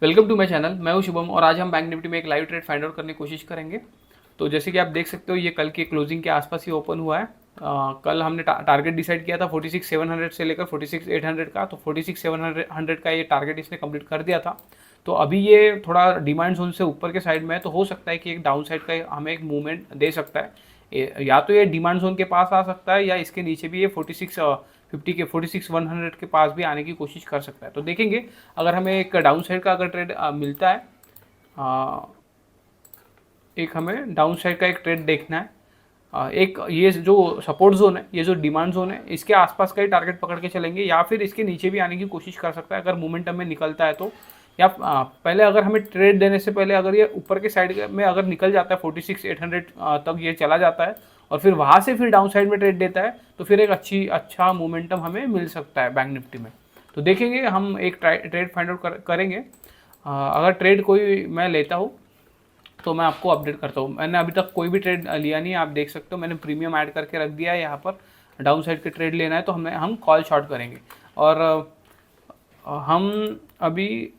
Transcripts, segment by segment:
Welcome to my channel. मैं हूं शुभम और आज हम बैंक निफ्टी में एक लाइव ट्रेड फाइंड आउट करने की कोशिश करेंगे। तो जैसे कि आप देख सकते हो ये कल की क्लोजिंग के आसपास ही ओपन हुआ है। कल हमने टारगेट डिसाइड किया था 46,700 से लेकर 46,800 का। तो 46,700 का ये टारगेट इसने कंप्लीट कर दिया था। तो अभी ये थोड़ा डिमांड जोन से ऊपर के साइड में है, तो हो सकता है कि एक डाउन साइड का हमें एक मूवमेंट दे सकता है। या तो ये डिमांड जोन के पास आ सकता है या इसके नीचे भी ये 4650 के 46,100 के पास भी आने की कोशिश कर सकता है। तो देखेंगे अगर हमें एक डाउन साइड का अगर ट्रेड मिलता है, एक हमें डाउन साइड का एक ट्रेड देखना है। एक ये जो सपोर्ट जोन है, ये जो डिमांड जोन है, इसके आसपास का ही टारगेट पकड़ के चलेंगे या फिर इसके नीचे भी आने की कोशिश कर सकता है अगर मोमेंटम में निकलता है तो। या पहले अगर हमें ट्रेड देने से पहले अगर ये ऊपर के साइड में अगर निकल जाता है 46,800 तक ये चला जाता है और फिर वहाँ से फिर डाउन साइड में ट्रेड देता है, तो फिर एक अच्छा मोमेंटम हमें मिल सकता है बैंक निफ्टी में। तो देखेंगे, हम एक ट्रेड फाइंड आउट करेंगे। अगर ट्रेड कोई मैं लेता हूँ तो मैं आपको अपडेट करता हूँ। मैंने अभी तक कोई भी ट्रेड लिया नहीं है, आप देख सकते हो मैंने प्रीमियम ऐड करके रख दिया है यहाँ पर। डाउन साइड के ट्रेड लेना है तो हम कॉल शॉर्ट करेंगे। और हम अभी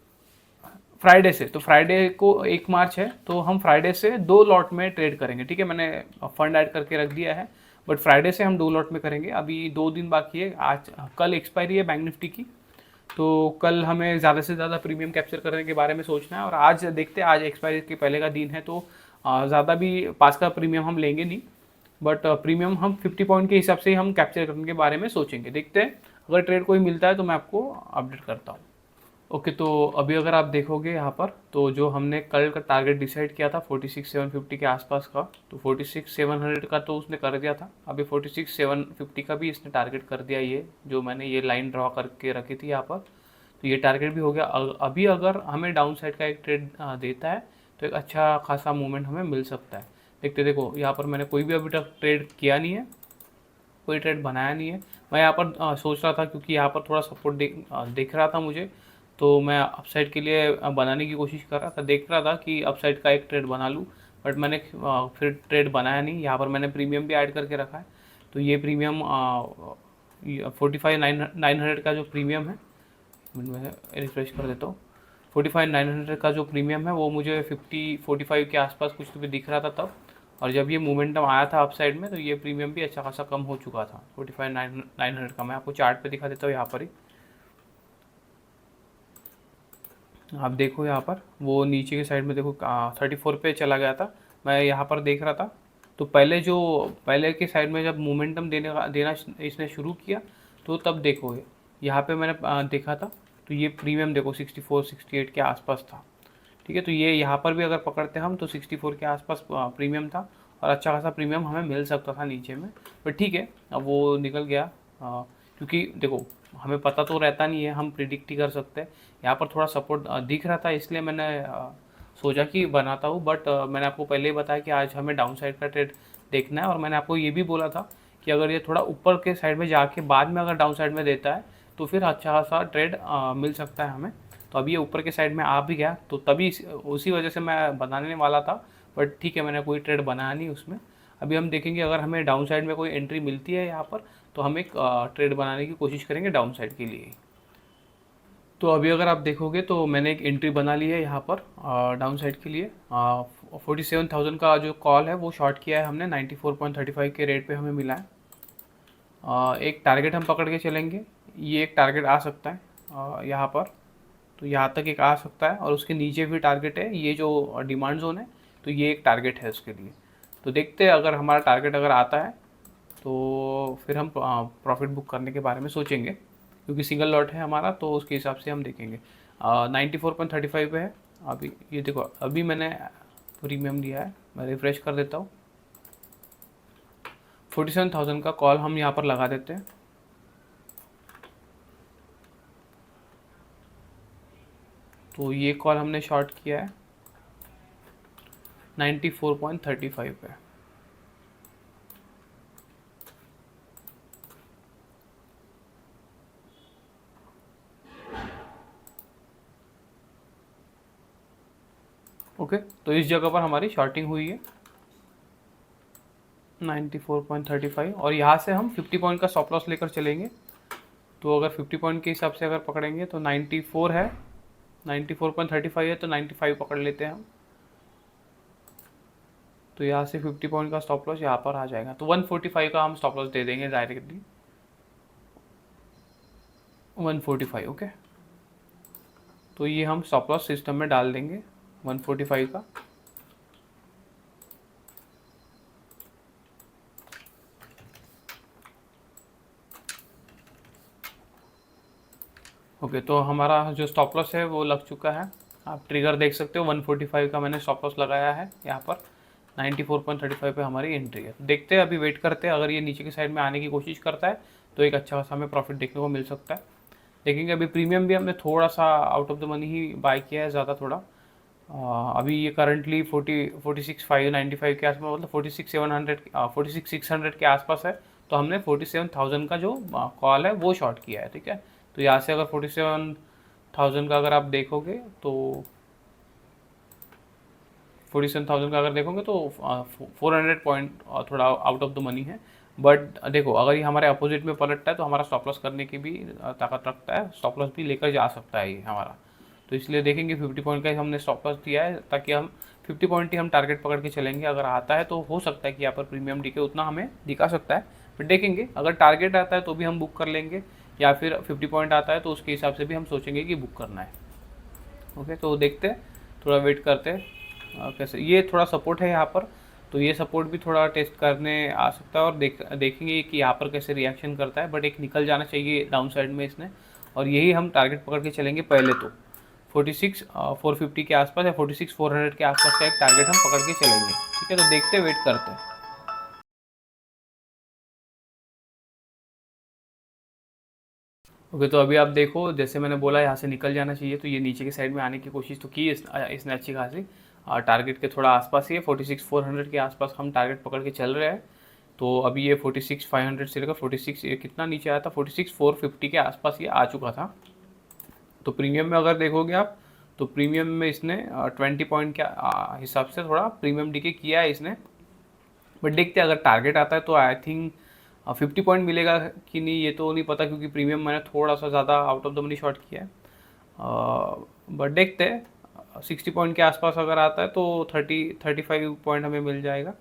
फ्राइडे से, तो फ्राइडे को 1 मार्च है, तो हम फ्राइडे से 2 लॉट में ट्रेड करेंगे। ठीक है, मैंने फंड ऐड करके रख दिया है, बट फ्राइडे से हम 2 लॉट में करेंगे। अभी 2 दिन बाकी है, आज कल एक्सपायरी है बैंक निफ्टी की। तो कल हमें ज़्यादा से ज़्यादा प्रीमियम कैप्चर करने के बारे में सोचना है और आज देखते हैं, आज एक्सपायरी के पहले का दिन है तो ज़्यादा भी पास का प्रीमियम हम लेंगे नहीं, बट प्रीमियम हम 50 पॉइंट के हिसाब से ही हम कैप्चर करने के बारे में सोचेंगे। देखते हैं, अगर ट्रेड कोई मिलता है तो मैं आपको अपडेट करता हूँ। ओके, तो अभी अगर आप देखोगे यहाँ पर, तो जो हमने कल का टारगेट डिसाइड किया था 46,750 के आसपास का, तो 46,700 का तो उसने कर दिया था। अभी 46,750 का भी इसने टारगेट कर दिया, ये जो मैंने ये लाइन ड्रॉ करके रखी थी यहाँ पर, तो ये टारगेट भी हो गया। अभी अगर हमें डाउन साइड का एक ट्रेड देता है तो एक अच्छा खासा मूवमेंट हमें मिल सकता है। देखते देखो, यहाँ पर मैंने कोई भी अभी तक ट्रेड किया नहीं है, कोई ट्रेड बनाया नहीं है। मैं यहाँ पर सोच रहा था, क्योंकि यहाँ पर थोड़ा सपोर्ट दिख रहा था मुझे, तो मैं अपसाइड के लिए बनाने की कोशिश कर रहा था, देख रहा था कि अपसाइड का एक ट्रेड बना लूँ। बट मैंने फिर ट्रेड बनाया नहीं। यहाँ पर मैंने प्रीमियम भी ऐड करके रखा है। तो ये प्रीमियम 45,900 का जो प्रीमियम है, मैं रिफ्रेश कर देता हूँ। 45,900 का जो प्रीमियम है वो मुझे 45 के आसपास कुछ तो भी दिख रहा था तब। और जब ये मोमेंटम आया था अप साइड में, तो ये प्रीमियम भी अच्छा खासा कम हो चुका था 45,900 का। मैं आपको चार्ट पे दिखा देता हूँ यहाँ पर ही। आप देखो यहाँ पर, वो नीचे के साइड में देखो 34 पे चला गया था। मैं यहाँ पर देख रहा था, तो पहले के साइड में जब मोमेंटम देना इसने शुरू किया, तो तब देखो यहाँ पे मैंने देखा था, तो ये प्रीमियम देखो 64 68 के आसपास था। ठीक है, तो ये यहाँ पर भी अगर पकड़ते हम तो 64 के आसपास प्रीमियम था और अच्छा खासा प्रीमियम हमें मिल सकता था नीचे में। पर ठीक है, अब वो निकल गया। क्योंकि देखो, हमें पता तो रहता नहीं है, हम प्रिडिक्ट ही कर सकते हैं। यहाँ पर थोड़ा सपोर्ट दिख रहा था, इसलिए मैंने सोचा कि बनाता हूँ। बट मैंने आपको पहले ही बताया कि आज हमें डाउन साइड का ट्रेड देखना है, और मैंने आपको ये भी बोला था कि अगर ये थोड़ा ऊपर के साइड में जाके बाद में अगर डाउन साइड में देता है तो फिर अच्छा खासा ट्रेड मिल सकता है हमें। तो अभी ये ऊपर के साइड में आ भी गया, तो तभी उसी वजह से मैं बनाने वाला था। बट ठीक है, मैंने कोई ट्रेड बनाया नहीं उसमें। अभी हम देखेंगे, अगर हमें डाउन साइड में कोई एंट्री मिलती है यहाँ पर, तो हम एक ट्रेड बनाने की कोशिश करेंगे डाउन साइड के लिए। तो अभी अगर आप देखोगे तो मैंने एक एंट्री बना ली है यहाँ पर डाउन साइड के लिए। 47,000 का जो कॉल है वो शॉर्ट किया है हमने, 94.35 के रेट पे हमें मिला है। एक टारगेट हम पकड़ के चलेंगे, ये एक टारगेट आ सकता है यहाँ पर, तो यहाँ तक एक आ सकता है और उसके नीचे भी टारगेट है, ये जो डिमांड जोन है, तो ये एक टारगेट है उसके लिए। तो देखते हैं, अगर हमारा टारगेट अगर आता है तो फिर हम प्रॉफिट बुक करने के बारे में सोचेंगे, क्योंकि सिंगल लॉट है हमारा, तो उसके हिसाब से हम देखेंगे। 94.35 पे है अभी। ये देखो, अभी मैंने प्रीमियम लिया है, मैं रिफ्रेश कर देता हूँ। 47,000 का कॉल हम यहाँ पर लगा देते हैं। तो ये कॉल हमने शॉर्ट किया है 94.35 पे। ओके, तो इस जगह पर हमारी शॉर्टिंग हुई है 94.35, और यहाँ से हम 50 पॉइंट का स्टॉप लॉस लेकर चलेंगे। तो अगर 50 पॉइंट के हिसाब से अगर पकड़ेंगे तो 94 है, 94.35 है तो 95 पकड़ लेते हैं हम। तो यहाँ से 50 पॉइंट का स्टॉप लॉस यहाँ पर आ जाएगा, तो 145 का हम स्टॉप लॉस दे देंगे डायरेक्टली, 145। ओके, तो ये हम स्टॉप लॉस सिस्टम में डाल देंगे 145 का। ओके, तो हमारा जो स्टॉप लॉस है वो लग चुका है। आप ट्रिगर देख सकते हो 145 का मैंने स्टॉप लॉस लगाया है यहाँ पर। 94.35 पे हमारी एंट्री है। देखते हैं, अभी वेट करते हैं, अगर ये नीचे की साइड में आने की कोशिश करता है तो एक अच्छा खासा हमें प्रॉफिट देखने को मिल सकता है। देखेंगे, अभी प्रीमियम भी हमने थोड़ा सा आउट ऑफ द मनी ही बाय किया है, ज़्यादा थोड़ा। अभी ये करंटली 46,595 के आसपास, मतलब 46,700 46,600 के आसपास है। तो हमने 47,000 का जो कॉल है वो शॉर्ट किया है, ठीक है। तो यहाँ से अगर 47,000 का अगर आप देखोगे तो 47,000 का अगर देखोगे तो 400 पॉइंट थोड़ा आउट ऑफ द मनी है। बट देखो, अगर ये हमारे अपोजिट में पलटता है तो हमारा स्टॉप लॉस करने की भी ताकत रखता है, स्टॉप लॉस भी लेकर जा सकता है ये हमारा। तो इसलिए देखेंगे 50 पॉइंट का हमने स्टॉप लॉस दिया है, ताकि हम 50 पॉइंट ही हम टारगेट पकड़ के चलेंगे। अगर आता है तो हो सकता है कि यहाँ पर प्रीमियम डीके उतना हमें दिखा सकता है, बट देखेंगे। अगर टारगेट आता है तो भी हम बुक कर लेंगे, या फिर 50 पॉइंट आता है तो उसके हिसाब से भी हम सोचेंगे कि बुक करना है। ओके, तो देखते हैं, थोड़ा वेट करते हैं। कैसे ये थोड़ा सपोर्ट है यहाँ पर, तो ये सपोर्ट भी थोड़ा टेस्ट करने आ सकता है, और देखेंगे कि यहाँ पर कैसे रिएक्शन करता है। बट एक निकल जाना चाहिए डाउन साइड में इसने, और यही हम टारगेट पकड़ के चलेंगे पहले तो। 46,450 के आसपास या 46,400 के आसपास का एक टारगेट हम पकड़ के चलेंगे, ठीक है। तो देखते, वेट करते हैं। ओके, तो अभी आप देखो, जैसे मैंने बोला यहाँ से निकल जाना चाहिए, तो ये नीचे की साइड में आने की कोशिश तो की इसने अच्छी खासी। टारगेट के थोड़ा आसपास ही है, 46,400 के आसपास हम टारगेट पकड़ के चल रहे हैं। तो अभी ये 46,500 से लेकर 46, ये कितना नीचे आया था, 46,450 के आसपास ये आ चुका था। तो प्रीमियम में अगर देखोगे आप, तो प्रीमियम में इसने 20 पॉइंट के हिसाब से थोड़ा प्रीमियम डीके किया है इसने। बट देखते हैं, अगर टारगेट आता है तो आई थिंक 50 पॉइंट मिलेगा कि नहीं ये तो नहीं पता, क्योंकि प्रीमियम मैंने थोड़ा सा ज़्यादा out of the money short किया है। बट देखते हैं, 60 पॉइंट के आसपास अगर आता है तो 35 पॉइंट हमें मिल जाएगा।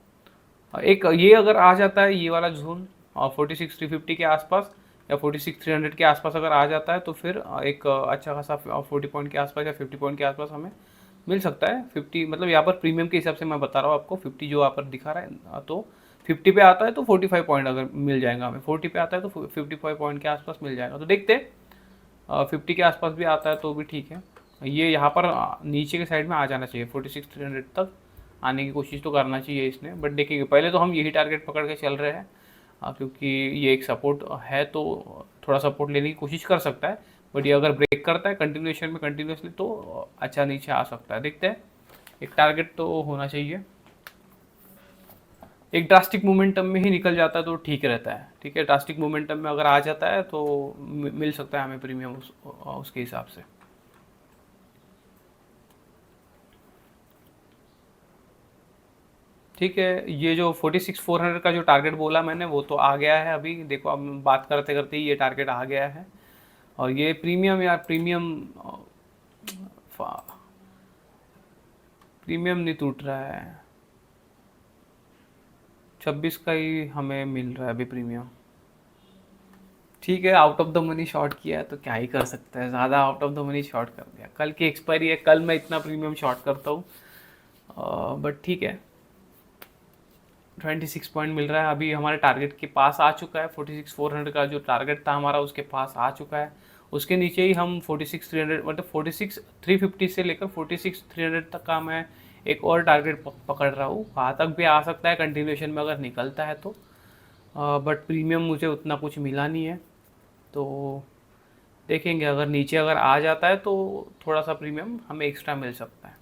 एक ये अगर आ जाता है ये वाला जोन 46,350 के आसपास या 46,300 के आसपास अगर आ जाता है, तो फिर एक अच्छा खासा 40 पॉइंट के आसपास या 50 पॉइंट के आसपास हमें मिल सकता है। 50 मतलब यहाँ पर प्रीमियम के हिसाब से मैं बता रहा हूँ आपको, 50 जो यहाँ पर दिखा रहा है, तो 50 पे आता है तो 45 पॉइंट अगर मिल जाएगा हमें, 40 पे आता है तो 55 पॉइंट के आसपास मिल जाएगा। तो देखते हैं, 50 के आसपास भी आता है तो भी ठीक है। ये यहाँ पर नीचे के साइड में आ जाना चाहिए, 46,300 तक आने की कोशिश तो करना चाहिए इसने। बट देखिए, पहले तो हम यही टारगेट पकड़ के चल रहे हैं, क्योंकि ये एक सपोर्ट है, तो थोड़ा सपोर्ट लेने की कोशिश कर सकता है। बट ये अगर ब्रेक करता है कंटिन्यूएशन में कंटिन्यूसली तो अच्छा नीचे आ सकता है। देखते हैं, एक टारगेट तो होना चाहिए। एक ड्रास्टिक मोमेंटम में ही निकल जाता है तो ठीक रहता है, ठीक है। ड्रास्टिक मोमेंटम में अगर आ जाता है तो मिल सकता है हमें प्रीमियम उसके हिसाब से। ठीक है, ये जो 46,400 का जो टारगेट बोला मैंने वो तो आ गया है। अभी देखो, अब बात करते करते ही ये टारगेट आ गया है। और ये प्रीमियम, यार प्रीमियम प्रीमियम नहीं टूट रहा है, 26 का ही हमें मिल रहा है अभी प्रीमियम। ठीक है, out of the money short किया है तो क्या ही कर सकते हैं, ज़्यादा out of the money short कर दिया। कल की एक्सपायरी है, कल मैं इतना प्रीमियम शॉर्ट करता हूँ। बट ठीक है, 26 पॉइंट मिल रहा है। अभी हमारे टारगेट के पास आ चुका है, 46,400 का जो टारगेट था हमारा उसके पास आ चुका है। उसके नीचे ही हम 46,300, मतलब 46,350 से लेकर 46,300 तक का मैं एक और टारगेट पकड़ रहा हूँ। वहाँ तक भी आ सकता है कंटिन्यूशन में अगर निकलता है तो। बट प्रीमियम मुझे उतना कुछ मिला नहीं है, तो देखेंगे। अगर नीचे अगर आ जाता है तो थोड़ा सा प्रीमियम हमें एक्स्ट्रा मिल सकता है।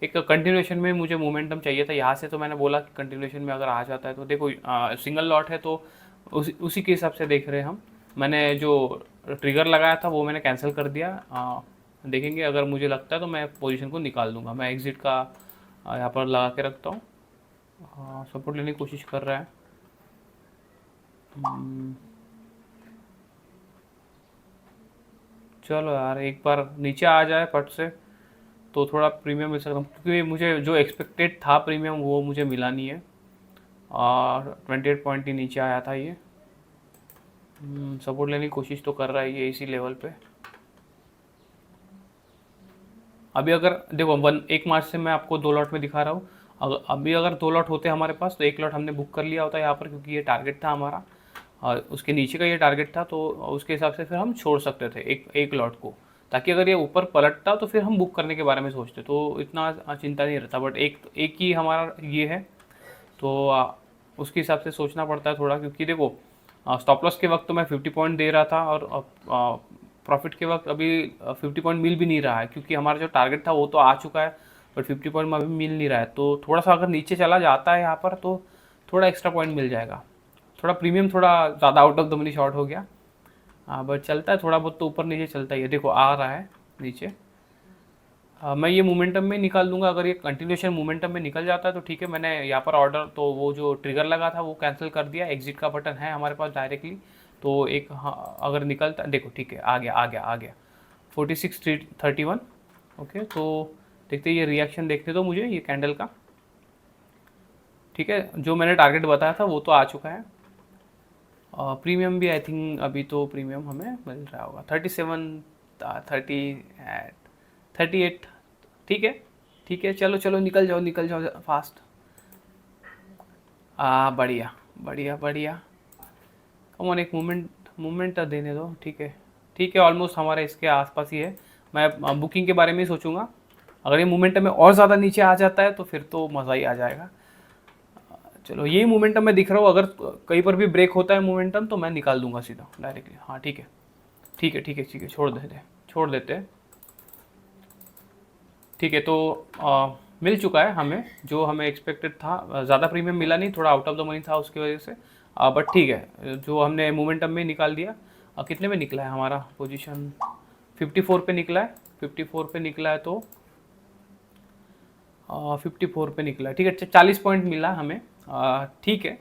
एक कंटिन्यूएशन में मुझे मोमेंटम चाहिए था यहाँ से, तो मैंने बोला कि कंटिन्यूएशन में अगर आ जाता है तो देखो, सिंगल लॉट है तो उसी के हिसाब से देख रहे हैं हम। मैंने जो ट्रिगर लगाया था वो मैंने कैंसिल कर दिया। देखेंगे, अगर मुझे लगता है तो मैं पोजीशन को निकाल दूंगा। मैं एग्जिट का यहाँ पर लगा के रखता हूँ। सपोर्ट लेने की कोशिश कर रहा है। चलो यार एक बार नीचे आ जाए फट से तो थोड़ा प्रीमियम मिल सकता, क्योंकि मुझे जो एक्सपेक्टेड था प्रीमियम वो मुझे मिला नहीं है, और 28 पॉइंट ही नीचे आया था ये। सपोर्ट लेने की कोशिश तो कर रहा है ये इसी लेवल पे। अभी अगर देखो 1 मार्च से मैं आपको 2 लॉट में दिखा रहा हूँ, अगर अभी अगर 2 लॉट होते हमारे पास तो 1 लॉट हमने बुक कर लिया होता यहाँ पर, क्योंकि ये टारगेट था हमारा और उसके नीचे का ये टारगेट था, तो उसके हिसाब से फिर हम छोड़ सकते थे एक लॉट को, ताकि अगर ये ऊपर पलटता तो फिर हम बुक करने के बारे में सोचते, तो इतना चिंता नहीं रहता। बट एक ही हमारा ये है, तो उसके हिसाब से सोचना पड़ता है थोड़ा, क्योंकि देखो स्टॉप लॉस के वक्त तो मैं 50 पॉइंट दे रहा था, और प्रॉफिट के वक्त अभी 50 पॉइंट मिल भी नहीं रहा है, क्योंकि हमारा जो टारगेट था वो तो आ चुका है, बट 50 पॉइंट में अभी मिल नहीं रहा है। तो थोड़ा सा अगर नीचे चला जाता है यहाँ पर तो थोड़ा एक्स्ट्रा पॉइंट मिल जाएगा, थोड़ा प्रीमियम थोड़ा ज़्यादा out of the money short हो गया। हाँ बट चलता है, थोड़ा बहुत तो ऊपर नीचे चलता ही है। देखो आ रहा है नीचे, मैं ये मोमेंटम में निकाल दूंगा, अगर ये कंटिन्यूशन मोमेंटम में निकल जाता है तो ठीक है। मैंने यहाँ पर ऑर्डर तो वो जो ट्रिगर लगा था वो कैंसिल कर दिया, एग्जिट का बटन है हमारे पास डायरेक्टली, तो एक हाँ, अगर निकलता देखो ठीक है, आ गया आ गया आ गया 4631। ओके तो देखते ये रिएक्शन देखते तो मुझे ये कैंडल का, ठीक है, जो मैंने टारगेट बताया था वो तो आ चुका है। प्रीमियम भी आई थिंक अभी तो प्रीमियम हमें मिल रहा होगा 37 38, ठीक है ठीक है, चलो चलो निकल जाओ फास्ट। बढ़िया बढ़िया बढ़िया, कम ऑन एक मूवमेंट देने दो, ठीक है ठीक है, ऑलमोस्ट हमारे इसके आसपास ही है। मैं बुकिंग के बारे में ही सोचूंगा, अगर ये मोमेंटम में और ज़्यादा नीचे आ जाता है तो फिर तो मज़ा ही आ जाएगा। चलो यही मोमेंटम मैं दिख रहा हूँ, अगर कहीं पर भी ब्रेक होता है मोमेंटम तो मैं निकाल दूंगा सीधा डायरेक्टली। हाँ ठीक है ठीक है ठीक है ठीक है, छोड़ देते हैं। ठीक है तो मिल चुका है हमें जो हमें एक्सपेक्टेड था, ज़्यादा प्रीमियम मिला नहीं, थोड़ा आउट ऑफ द मनी था उसकी वजह से, बट ठीक है जो हमने मोमेंटम में निकाल दिया। कितने में निकला है हमारा पोजीशन, 54 पे निकला है, 54 पे निकला है तो 54 पे निकला है, ठीक है 40 पॉइंट मिला हमें, ठीक है।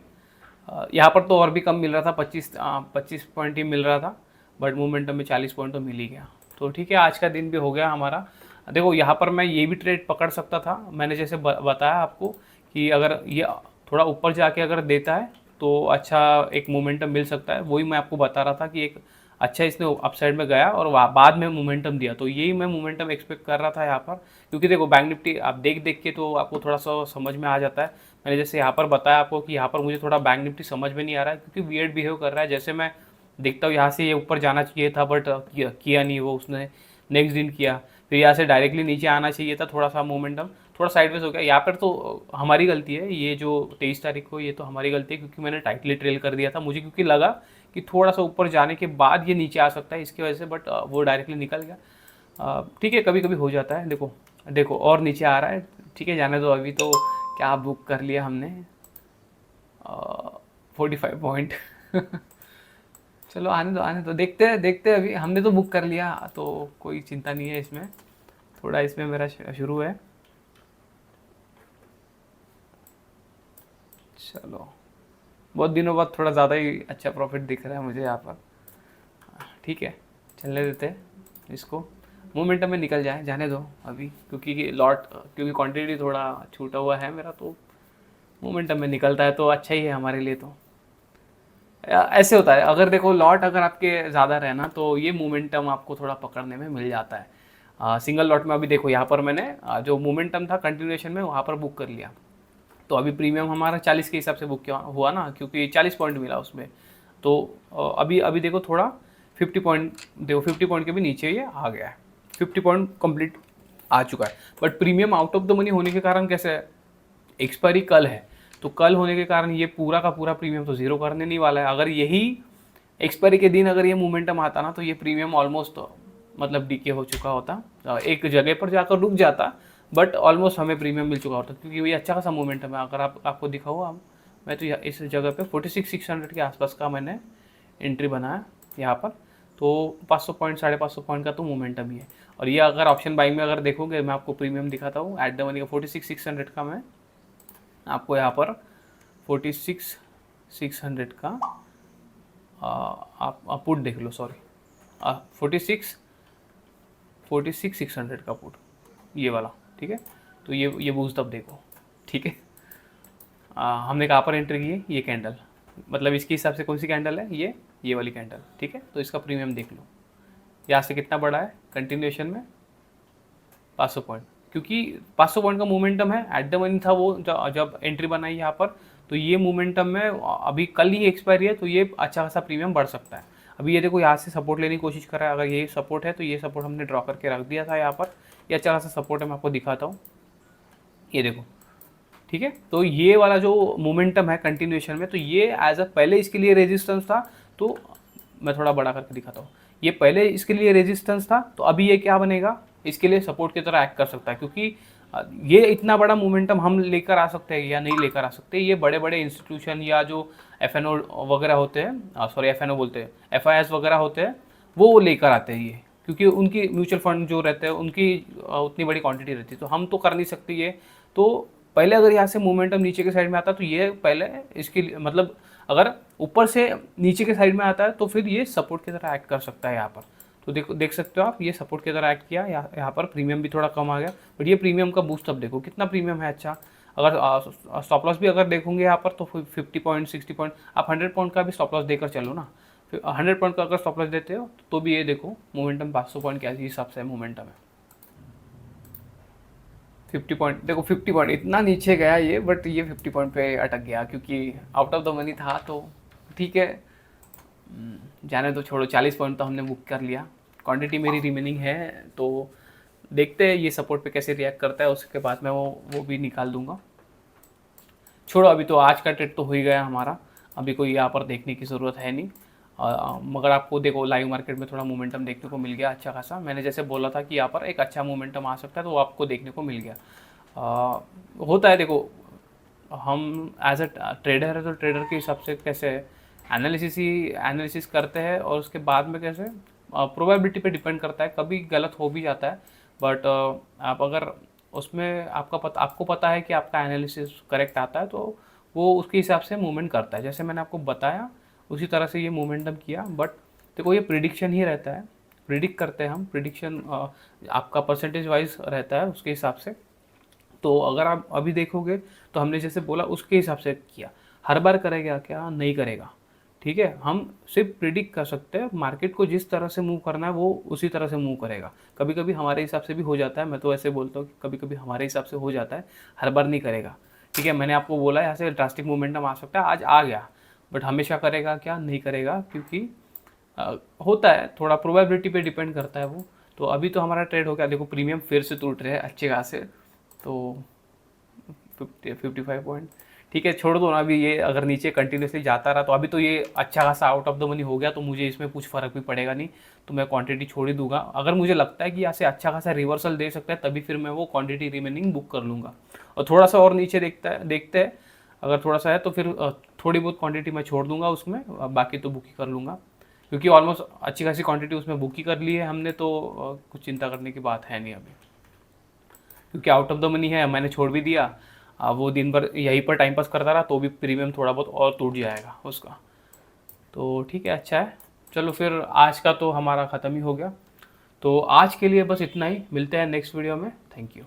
यहाँ पर तो और भी कम मिल रहा था, 25 पॉइंट ही मिल रहा था, बट मोमेंटम में 40 पॉइंट तो मिल ही गया, तो ठीक है आज का दिन भी हो गया हमारा। देखो यहाँ पर मैं ये भी ट्रेड पकड़ सकता था, मैंने जैसे बताया आपको कि अगर ये थोड़ा ऊपर जाके अगर देता है तो अच्छा एक मोमेंटम मिल सकता है, वही मैं आपको बता रहा था कि एक अच्छा इसने अपसाइड में गया और बाद में मोमेंटम दिया, तो यही मैं मोमेंटम एक्सपेक्ट कर रहा था यहाँ पर। क्योंकि देखो बैंक निफ्टी आप देख देख के तो आपको थोड़ा सा समझ में आ जाता है, मैंने जैसे यहाँ पर बताया आपको कि यहाँ पर मुझे थोड़ा बैंक निफ्टी समझ में नहीं आ रहा है, क्योंकि वियर्ड बिहेव कर रहा है। जैसे मैं देखता हूँ यहाँ से ये ऊपर जाना चाहिए था, बट किया नहीं वो, उसने नेक्स्ट दिन किया, फिर यहाँ से डायरेक्टली नीचे आना चाहिए था, थोड़ा सा मोमेंटम थोड़ा साइडवेज हो गया। यहाँ पर तो हमारी गलती है, ये जो 23 तारीख को ये तो हमारी गलती है, क्योंकि मैंने टाइटली ट्रेल कर दिया था, मुझे क्योंकि लगा कि थोड़ा सा ऊपर जाने के बाद ये नीचे आ सकता है इसकी वजह से, बट वो डायरेक्टली निकल गया। ठीक है कभी कभी हो जाता है। देखो देखो और नीचे आ रहा है, ठीक है जाने दो, अभी तो क्या बुक कर लिया हमने 45 पॉइंट चलो आने दो, देखते हैं अभी हमने तो बुक कर लिया तो कोई चिंता नहीं है इसमें, थोड़ा इसमें मेरा शुरू है। चलो बहुत दिनों बाद थोड़ा ज़्यादा ही अच्छा प्रॉफिट दिख रहा है मुझे यहाँ पर, ठीक है चलने देते हैं इसको, मोमेंटम में निकल जाने दो अभी, क्योंकि क्योंकि क्वांटिटी थोड़ा छूटा हुआ है मेरा, तो मोमेंटम में निकलता है तो अच्छा ही है हमारे लिए। तो ऐसे होता है, अगर देखो लॉट अगर आपके ज़्यादा रहे ना तो ये मोमेंटम आपको थोड़ा पकड़ने में मिल जाता है। सिंगल लॉट में अभी देखो यहाँ पर मैंने जो मोमेंटम था कंटिन्यूएशन में वहाँ पर बुक कर लिया, तो अभी प्रीमियम हमारा 40 के हिसाब से बुक हुआ ना, क्योंकि 40 पॉइंट मिला उसमें, तो अभी अभी देखो थोड़ा 50 पॉइंट, देखो 50 पॉइंट के भी नीचे ये आ गया है, 50 पॉइंट कंप्लीट आ चुका है। But premium out of the money होने के कारण कैसे है, एक्सपायरी कल है, तो कल होने के कारण ये पूरा का पूरा प्रीमियम तो ज़ीरो करने नहीं वाला है। अगर यही एक्सपायरी के दिन अगर ये मोमेंटम आता ना तो ये प्रीमियम ऑलमोस्ट मतलब डीके हो चुका होता, एक जगह पर जाकर रुक जाता, बट ऑलमोस्ट हमें प्रीमियम मिल चुका होता, क्योंकि ये अच्छा खासा मोमेंटम है। अगर आपको दिखाऊँ मैं तो इस जगह पे 46,600 के आसपास का मैंने एंट्री बनाया यहाँ पर, तो 500 पॉइंट 550 पॉइंट का तो मोमेंटम ही है। और ये अगर ऑप्शन बाइंग में अगर देखोगे, मैं आपको प्रीमियम दिखाता हूँ एट द मनी का 46,600 का, मैं आपको यहाँ पर 46,600 का आप पुट देख लो, सॉरी 46 46,600 का पुट, ये वाला, ठीक है। तो ये बूस्ट अब देखो, ठीक है। हमने कहाँ पर एंट्री की है, ये कैंडल, मतलब इसके हिसाब से कौन सी कैंडल है, ये वाली कैंडल, ठीक है। तो इसका प्रीमियम देख लो, यहाँ से कितना बड़ा है कंटिन्यूएशन में, 500 पॉइंट, क्योंकि 500 पॉइंट का मोमेंटम है। एट द मनी था वो जब एंट्री बनाई यहाँ पर, तो ये मोमेंटम में अभी कल ही एक्सपायरी है, तो ये अच्छा खासा प्रीमियम बढ़ सकता है। अभी ये देखो यहाँ से सपोर्ट लेने की कोशिश कर रहा है, अगर ये सपोर्ट है तो ये सपोर्ट हमने ड्रॉ करके रख दिया था यहाँ पर, ये अच्छा खासा सपोर्ट है, मैं आपको दिखाता हूँ, ये देखो, ठीक है। तो ये वाला जो मोमेंटम है कंटिन्यूएशन में, तो ये एज अ पहले इसके लिए रेजिस्टेंस था, तो मैं थोड़ा बड़ा करके दिखाता हूँ, ये पहले इसके लिए रेजिस्टेंस था, तो अभी ये क्या बनेगा, इसके लिए सपोर्ट की तरह एक्ट कर सकता है, क्योंकि ये इतना बड़ा मोमेंटम हम लेकर आ सकते हैं या नहीं लेकर आ सकते, ये बड़े बड़े इंस्टीट्यूशन या जो एफएनओ वगैरह होते हैं, सॉरी एफएनओ बोलते हैं, एफआईएस वगैरह होते हैं, वो लेकर आते हैं ये, क्योंकि उनकी म्यूचुअल फंड जो रहते हैं उनकी उतनी बड़ी क्वांटिटी रहती है, तो हम तो कर नहीं सकते ये। तो पहले अगर यहाँ से मोमेंटम नीचे के साइड में आता, तो ये पहले इसके मतलब अगर ऊपर से नीचे के साइड में आता है, तो फिर ये सपोर्ट की तरह एक्ट कर सकता है यहाँ पर। तो देख सकते हो आप, ये सपोर्ट की तरह एक्ट किया, यहाँ पर प्रीमियम भी थोड़ा कम आ गया, बट ये प्रीमियम का बूस्ट अब देखो कितना प्रीमियम है। अच्छा, अगर स्टॉप लॉस भी अगर देखोगे यहाँ पर, तो 50 पॉइंट 60 पॉइंट, आप 100 पॉइंट का भी स्टॉप लॉस देकर चलो ना, फिर 100 पॉइंट का अगर स्टॉप लॉस देते हो तो भी ये देखो मोमेंटम 500 पॉइंट के हिसाब से मोमेंटम है। 50 पॉइंट देखो, 50 पॉइंट इतना नीचे गया ये, बट ये 50 पॉइंट पे अटक गया, क्योंकि आउट ऑफ द मनी था, तो ठीक है, जाने तो छोड़ो। 40 पॉइंट तो हमने बुक कर लिया, क्वांटिटी मेरी रिमेनिंग है, तो देखते हैं ये सपोर्ट पे कैसे रिएक्ट करता है, उसके बाद मैं वो भी निकाल दूंगा। छोड़ो, अभी तो आज का ट्रेड तो हो ही गया हमारा, अभी कोई यहाँ पर देखने की ज़रूरत है नहीं। मगर आपको देखो लाइव मार्केट में थोड़ा मोमेंटम देखने को मिल गया अच्छा खासा, मैंने जैसे बोला था कि यहाँ पर एक अच्छा मोमेंटम आ सकता है, तो वो आपको देखने को मिल गया। होता है देखो, हम एज अ ट्रेडर है, तो ट्रेडर के हिसाब से कैसे एनालिसिस करते हैं, और उसके बाद में कैसे प्रोबेबिलिटी पे डिपेंड करता है, कभी गलत हो भी जाता है, बट आप अगर उसमें आपको पता है कि आपका एनालिसिस करेक्ट आता है, तो वो उसके हिसाब से मूवमेंट करता है। जैसे मैंने आपको बताया उसी तरह से ये मोमेंटम किया, बट देखो ये प्रिडिक्शन ही रहता है, प्रिडिक्ट करते हैं हम, प्रिडिक्शन आपका परसेंटेज वाइज रहता है उसके हिसाब से। तो अगर आप अभी देखोगे, तो हमने जैसे बोला उसके हिसाब से किया, हर बार करेगा क्या, नहीं करेगा, ठीक है। हम सिर्फ प्रिडिक्ट कर सकते हैं, मार्केट को जिस तरह से मूव करना है वो उसी तरह से मूव करेगा। कभी कभी हमारे हिसाब से भी हो जाता है, मैं तो ऐसे बोलता हूँ कि कभी कभी हमारे हिसाब से हो जाता है, हर बार नहीं करेगा, ठीक है। मैंने आपको बोला यहाँ से ड्रास्टिक मोमेंटम आ सकता है, आज आ गया, बट हमेशा करेगा क्या, नहीं करेगा, क्योंकि होता है, थोड़ा प्रोबेबिलिटी पे डिपेंड करता है वो। तो अभी तो हमारा ट्रेड हो गया, देखो प्रीमियम फिर से टूट रहे हैं अच्छे खासे, तो 55 पॉइंट, ठीक है, छोड़ दो ना। अभी ये अगर नीचे कंटिन्यूसली जाता रहा, तो अभी तो ये अच्छा खासा आउट ऑफ द मनी हो गया, तो मुझे इसमें कुछ फ़र्क भी पड़ेगा नहीं, तो मैं क्वांटिटी छोड़ ही दूंगा। अगर मुझे लगता है कि यहाँ से अच्छा खासा रिवर्सल दे सकता है, तभी फिर मैं वो क्वांटिटी रिमेनिंग बुक कर लूँगा, और थोड़ा सा और नीचे देखते हैं, अगर थोड़ा सा है तो फिर थोड़ी बहुत क्वांटिटी मैं छोड़ दूंगा उसमें, बाकी तो बुक ही कर लूँगा, क्योंकि ऑलमोस्ट अच्छी खासी क्वांटिटी उसमें बुक ही कर ली है हमने, तो कुछ चिंता करने की बात है नहीं अभी, क्योंकि आउट ऑफ द मनी है, मैंने छोड़ भी दिया। वो दिन भर यहीं पर टाइम पास करता रहा, तो भी प्रीमियम थोड़ा बहुत और टूट जाएगा उसका, तो ठीक है, अच्छा है। चलो फिर आज का तो हमारा ख़त्म ही हो गया, तो आज के लिए बस इतना ही, मिलते हैं नेक्स्ट वीडियो में, थैंक यू।